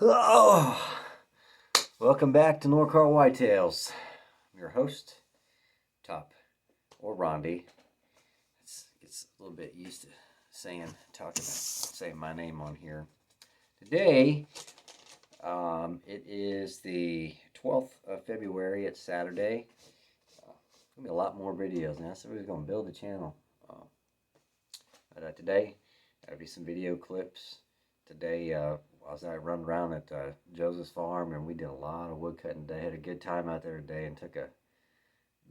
Oh, welcome back to RoughCut Whitetails. I'm your host, Top or Rondi. It's a little bit used to saying my name on here. Today, it is the 12th of February. It's Saturday. Gonna be a lot more videos now, so we're gonna build the channel. Today, there'll be some video clips. Today, I was out running around at Joseph's farm, and we did a lot of wood cutting today. Had a good time out there today, and took a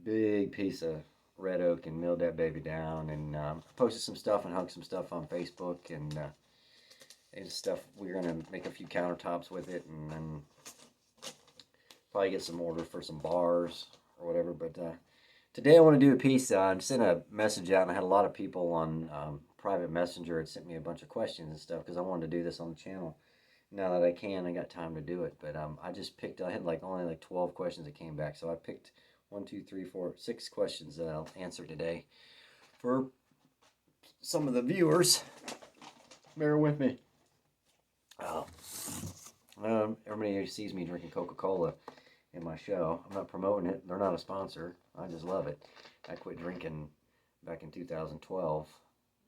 big piece of red oak and milled that baby down, and posted some stuff and hung some stuff on Facebook, and stuff. We're gonna make a few countertops with it, and then probably get some orders for some bars or whatever. But today I want to do a piece. I sent a message out, and I had a lot of people on private messenger had sent me a bunch of questions and stuff because I wanted to do this on the channel. Now that I can, I got time to do it. But I just picked. I had only 12 questions that came back, so I picked 1, 2, 3, 4, 6 questions that I'll answer today for some of the viewers. Bear with me. Everybody sees me drinking Coca-Cola in my show. I'm not promoting it. They're not a sponsor. I just love it. I quit drinking back in 2012,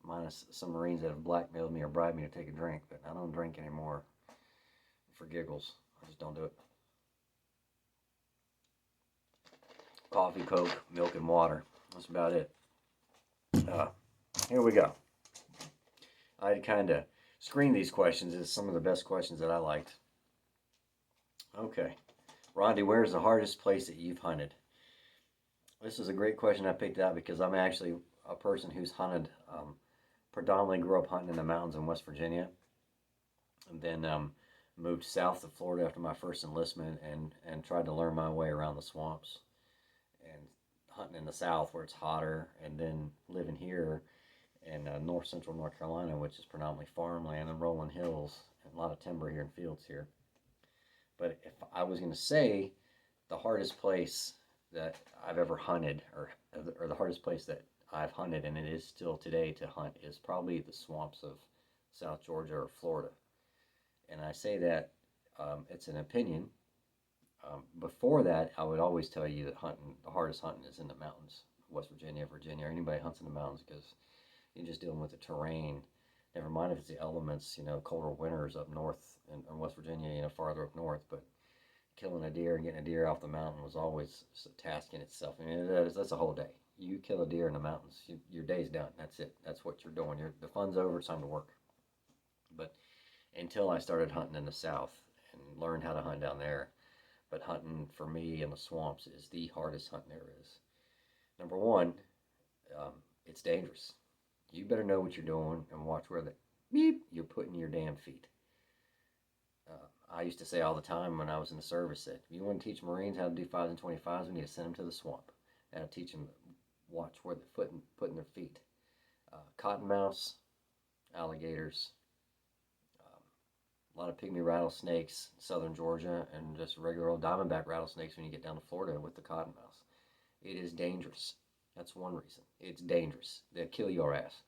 minus some Marines that have blackmailed me or bribed me to take a drink, but I don't drink anymore for giggles. I just don't do it. Coffee, Coke, milk, and water. That's about it. Here we go. I kind of screened these questions as some of the best questions that I liked. Okay. Rondi, where is the hardest place that you've hunted? This is a great question I picked out because I'm actually a person who's hunted, predominantly grew up hunting in the mountains in West Virginia, and then moved south to Florida after my first enlistment and tried to learn my way around the swamps and hunting in the south where it's hotter, and then living here in north central North Carolina, which is predominantly farmland and rolling hills and a lot of timber here and fields here. But if I was going to say the hardest place that I've ever hunted, or the hardest place that I've hunted, and it is still today to hunt, is probably the swamps of South Georgia or Florida. And I say that it's an opinion. Before that, I would always tell you that the hardest hunting is in the mountains, West Virginia, or anybody hunts in the mountains, because you're just dealing with the terrain. Never mind if it's the elements, colder winters up north in West Virginia, farther up north, but killing a deer and getting a deer off the mountain was always a task in itself. I mean, that's a whole day. You kill a deer in the mountains, your day's done. That's it. That's what you're doing. The fun's over. It's time to work. But until I started hunting in the south and learned how to hunt down there, but hunting for me in the swamps is the hardest hunting there is. Number one, it's dangerous. You better know what you're doing and watch where you're putting your damn feet. I used to say all the time when I was in the service that if you want to teach Marines how to do 5s and 25s, we need to send them to the swamp and teach them watch where they're putting their feet. Cottonmouths, alligators, a lot of pygmy rattlesnakes in southern Georgia, and just regular old diamondback rattlesnakes when you get down to Florida with the cottonmouths. It is dangerous. That's one reason. It's dangerous. They'll kill your ass.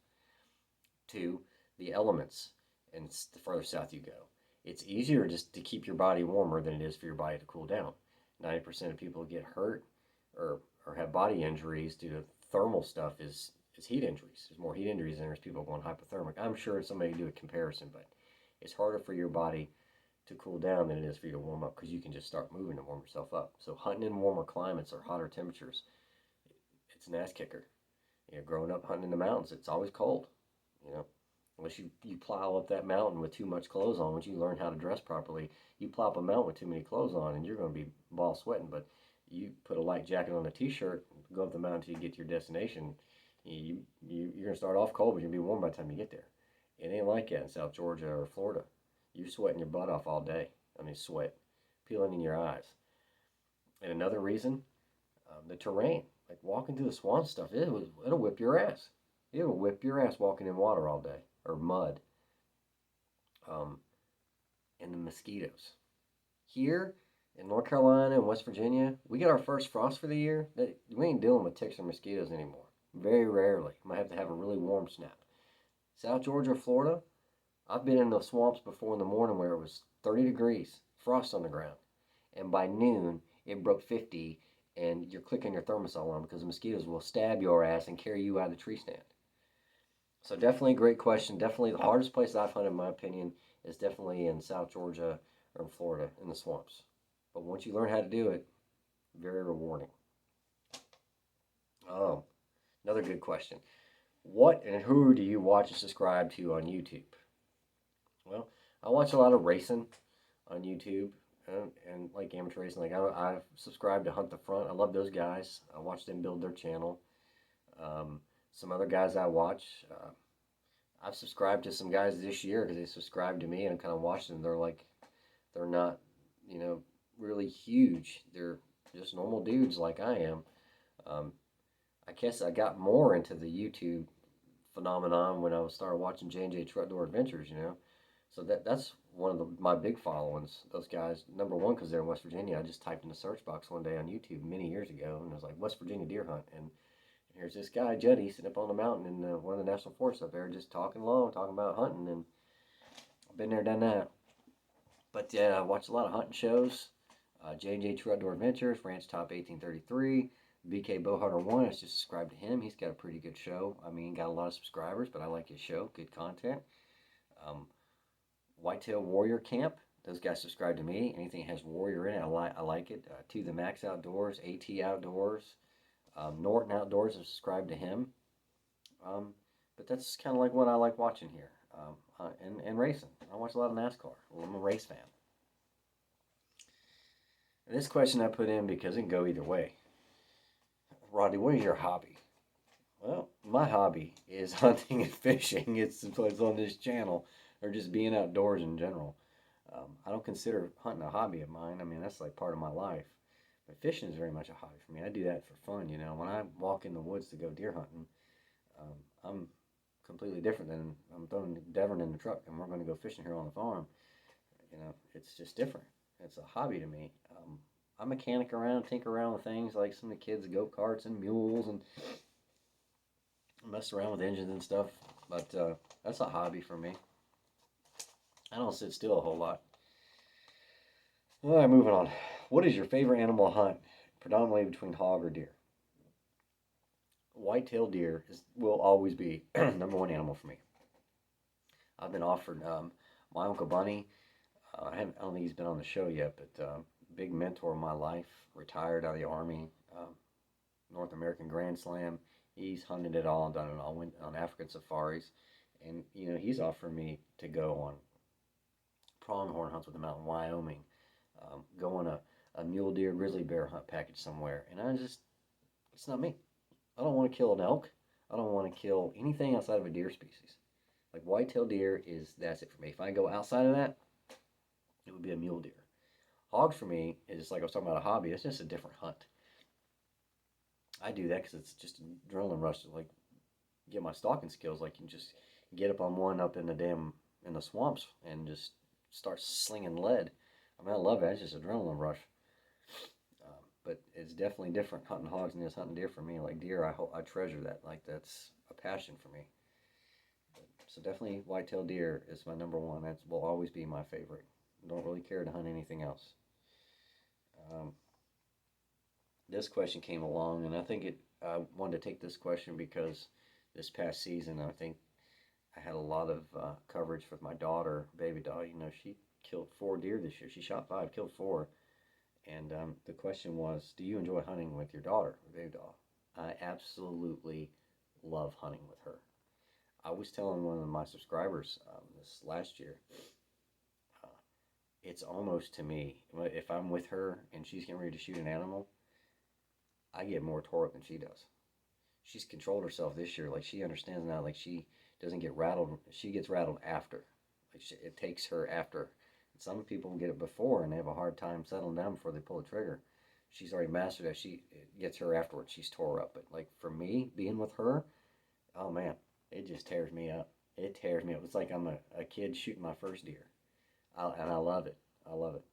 2, the elements, and the further south you go. It's easier just to keep your body warmer than it is for your body to cool down. 90% of people who get hurt or have body injuries due to thermal stuff is heat injuries. There's more heat injuries than there's people going hypothermic. I'm sure somebody can do a comparison, but it's harder for your body to cool down than it is for you to warm up, because you can just start moving to warm yourself up. So hunting in warmer climates or hotter temperatures, it's an ass kicker. Growing up hunting in the mountains, it's always cold. Unless you plow up that mountain with too much clothes on. Once you learn how to dress properly, you plow up a mountain with too many clothes on, and you're going to be ball sweating. But you put a light jacket on a t-shirt, go up the mountain until you get to your destination, you're going to start off cold, but you'll be warm by the time you get there. It ain't like that in South Georgia or Florida. You're sweating your butt off all day. I mean, sweat peeling in your eyes. And another reason, the terrain. Like walking through the swamp stuff, it'll whip your ass. It'll whip your ass walking in water all day, or mud. And the mosquitoes. Here in North Carolina and West Virginia, we get our first frost for the year. We ain't dealing with ticks or mosquitoes anymore. Very rarely. You might have to have a really warm snap. South Georgia, Florida, I've been in the swamps before in the morning where it was 30 degrees, frost on the ground, and by noon it broke 50, and you're clicking your thermosol on because the mosquitoes will stab your ass and carry you out of the tree stand. So definitely a great question. Definitely the hardest place I've hunted, in my opinion, is definitely in South Georgia or in Florida in the swamps. But once you learn how to do it, very rewarding. Oh, another good question. What and who do you watch and subscribe to on YouTube? Well, I watch a lot of racing on YouTube and like amateur racing. Like I've subscribed to Hunt the Front. I love those guys. I watch them build their channel. Some other guys I watch. I've subscribed to some guys this year because they subscribed to me and I kind of watched them. They're not, you know, really huge. They're just normal dudes like I am. Um, I guess I got more into the YouTube phenomenon when I started watching J&J Truck Door Adventures, you know. So that's one of my big followings. Those guys, number one, because they're in West Virginia. I just typed in the search box one day on YouTube many years ago, and it was like West Virginia deer hunt, and here's this guy Juddy sitting up on the mountain in one of the national forests up there, just talking low, talking about hunting, and I've been there, done that. But yeah, I watch a lot of hunting shows. J&J Truck Door Adventures, Ranch Top 1833. BK Bowhunter 1, I just subscribed to him. He's got a pretty good show. I mean, got a lot of subscribers, but I like his show. Good content. Um, Whitetail Warrior Camp. Those guys subscribe to me. Anything that has warrior in it, I like it. To the Max Outdoors, AT Outdoors, Norton Outdoors, I subscribe to him. Um, but that's kind of like what I like watching here. And racing. I watch a lot of NASCAR. Well, I'm a race fan. And this question I put in because it can go either way. Roddy, what is your hobby? Well, my hobby is hunting and fishing. It's on this channel, or just being outdoors in general. I don't consider hunting a hobby of mine. I mean, that's like part of my life. But fishing is very much a hobby for me. I do that for fun, you know. When I walk in the woods to go deer hunting, I'm completely different than I'm throwing Devon in the truck and we're going to go fishing here on the farm. You know, it's just different. It's a hobby to me. I mechanic around, tinker around with things like some of the kids' go karts and mules and mess around with engines and stuff. But that's a hobby for me. I don't sit still a whole lot. All right, moving on. What is your favorite animal hunt, predominantly between hog or deer? White-tailed deer will always be number one animal for me. I've been offered my Uncle Bunny. I don't think he's been on the show yet, but big mentor of my life, retired out of the Army, North American Grand Slam. He's hunted it all, done it all, went on African safaris. And, you know, he's offered me to go on pronghorn hunts with him out in Wyoming, go on a mule deer, grizzly bear hunt package somewhere. And it's not me. I don't want to kill an elk. I don't want to kill anything outside of a deer species. Like white-tailed deer that's it for me. If I go outside of that, it would be a mule deer. Hogs for me is like I was talking about a hobby. It's just a different hunt. I do that because it's just an adrenaline rush to like get my stalking skills. Like you just get up on one up in the swamps and just start slinging lead. I mean, I love it. It's just adrenaline rush. But it's definitely different hunting hogs than it is hunting deer for me. Like deer, I treasure that. Like that's a passion for me. So definitely white-tailed deer is my number one. That will always be my favorite. Don't really care to hunt anything else. Um, this question came along, and I wanted to take this question because this past season, I think I had a lot of coverage with my daughter, baby doll. You know, she killed 4 deer this year. She shot 5, killed 4. And the question was, do you enjoy hunting with your daughter, baby doll? I absolutely love hunting with her. I was telling one of my subscribers this last year, uh, it's almost to me, if I'm with her and she's getting ready to shoot an animal, I get more tore up than she does. She's controlled herself this year. Like she understands now, like she doesn't get rattled. She gets rattled after. Like it takes her after. Some people get it before and they have a hard time settling down before they pull the trigger. She's already mastered that. It gets her afterwards. She's tore up. But like for me, being with her, oh man, it just tears me up. It tears me up. It's like I'm a kid shooting my first deer. And I love it. I love it.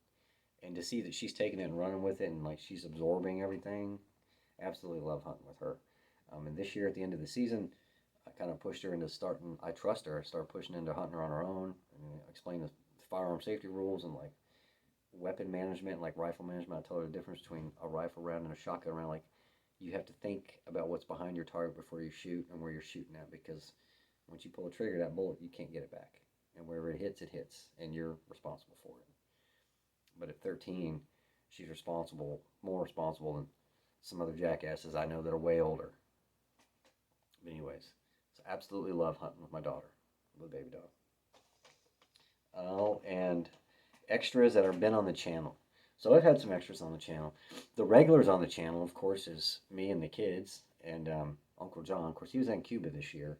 And to see that she's taking it and running with it and like she's absorbing everything, absolutely love hunting with her. And this year at the end of the season, kind of pushed her into starting, I trust her, started pushing into hunting her on her own, and explained the firearm safety rules and like weapon management, like rifle management. I told her the difference between a rifle round and a shotgun round. Like, you have to think about what's behind your target before you shoot and where you're shooting at, because once you pull a trigger, that bullet, you can't get it back. And wherever it hits, and you're responsible for it. But at 13, she's more responsible than some other jackasses I know that are way older. But anyways, so absolutely love hunting with my daughter, with baby dog. Oh, and extras that have been on the channel. So I've had some extras on the channel. The regulars on the channel, of course, is me and the kids, and Uncle John. Of course, he was in Cuba this year,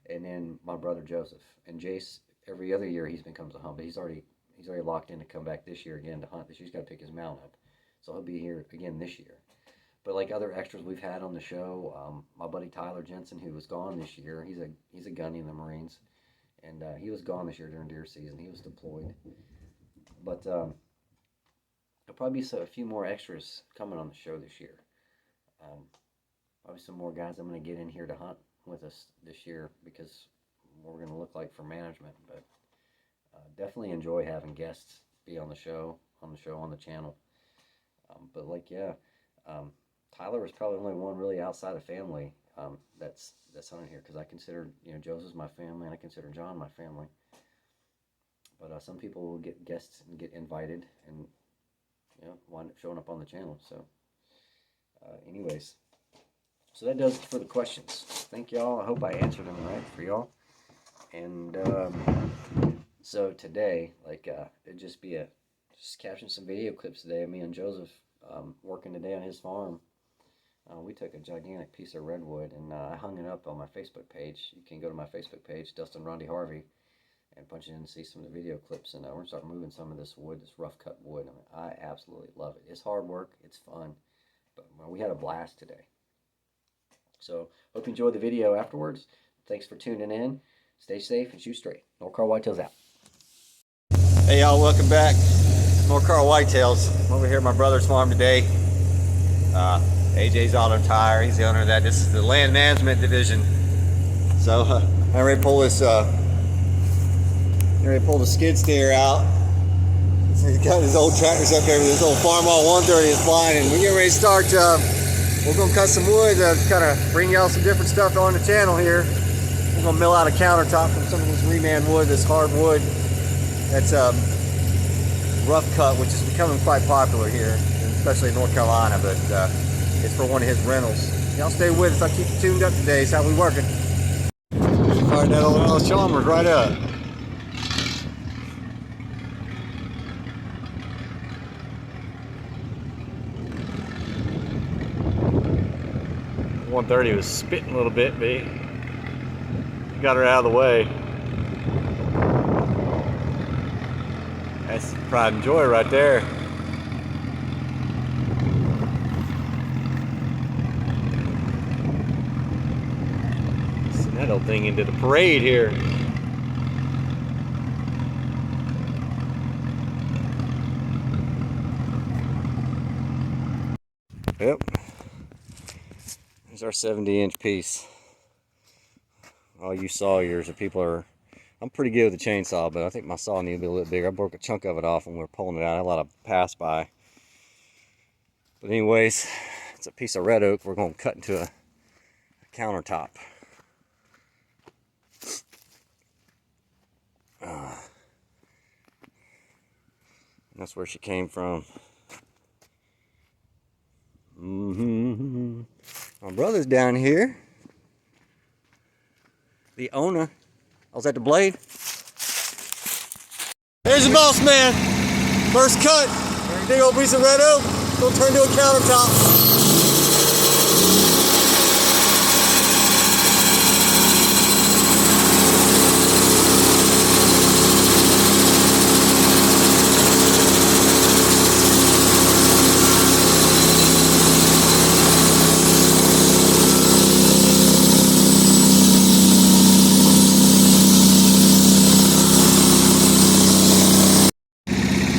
and then my brother Joseph. And Jace, every other year he's been comes to hunt, but he's already locked in to come back this year again to hunt. This year he's got to pick his mount up, so he'll be here again this year. But like other extras we've had on the show, my buddy Tyler Jensen, who was gone this year, he's a gunny in the Marines, and he was gone this year during deer season. He was deployed. But there'll probably be a few more extras coming on the show this year. Probably some more guys I'm going to get in here to hunt with us this year, because what we're going to look like for management. But definitely enjoy having guests be on the show, on the channel. But like, yeah, Tyler was probably the only one really outside of family that's hunting here, because I consider, Joseph's my family, and I consider John my family. But some people will get guests and get invited and wind up showing up on the channel. So anyways, so that does it for the questions. Thank y'all. I hope I answered them right for y'all. And so today, like, it'd just be just capturing some video clips today of me and Joseph working today on his farm. We took a gigantic piece of redwood, and I hung it up on my Facebook page. You can go to my Facebook page, Dustin Rondy Harvey, and punch in and see some of the video clips. And we're going to start moving some of this wood, this rough cut wood. I absolutely love it. It's hard work. It's fun. But we had a blast today. So hope you enjoyed the video afterwards. Thanks for tuning in. Stay safe and shoot straight. More Carl Whitetails out. Hey y'all, welcome back. More Carl Whitetails. I'm over here at my brother's farm today. AJ's Auto Tire. He's the owner of that. This is the land management division. So I'm ready to pull this. Ready to pull the skid steer out. So he's got his old tractors up there with this old Farmall 130 is flying, and we're getting ready to start. We're gonna cut some wood to kind of bring y'all some different stuff on the channel here. We're gonna mill out a countertop from some of this reman wood, this hard wood. That's RoughCut, which is becoming quite popular here, especially in North Carolina. But it's for one of his rentals. Y'all stay with us. I'll keep you tuned up today. It's how we working. Fired that old Chalmers right up. 130 was spitting a little bit, but he got her out of the way. That's pride and joy right there. Send that old thing into the parade here. Yep. There's our 70-inch piece. All you sawyers or people are, I'm pretty good with the chainsaw, but I think my saw needs to be a little bigger. I broke a chunk of it off when we were pulling it out. I had a lot of pass by. But anyways, it's a piece of red oak we're going to cut into a countertop. That's where she came from. My brother's down here. The owner. I was at the blade. There's the boss man. First cut. Big old piece of red oak. Gonna turn into a countertop.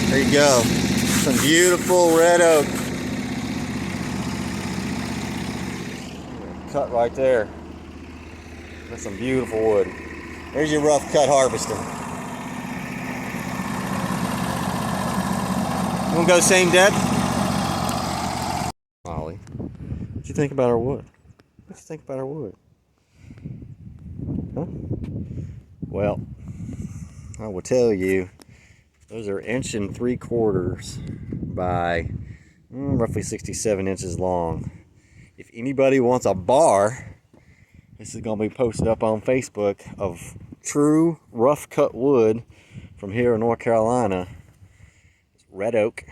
There you go. Some beautiful red oak. Cut right there. That's some beautiful wood. There's your rough cut harvester. You wanna go same depth? Molly, what you think about our wood? What you think about our wood? Huh? Well, I will tell you, those are 1 3/4 by roughly 67 inches long. If anybody wants a bar, this is going to be posted up on Facebook, of true rough cut wood from here in North Carolina. It's red oak.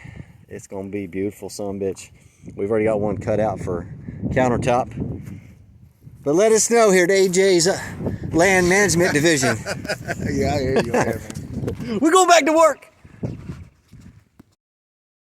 It's going to be beautiful, son bitch. We've already got one cut out for countertop. But let us know here at AJ's Land Management Division. Yeah, I hear you, man. We're going back to work.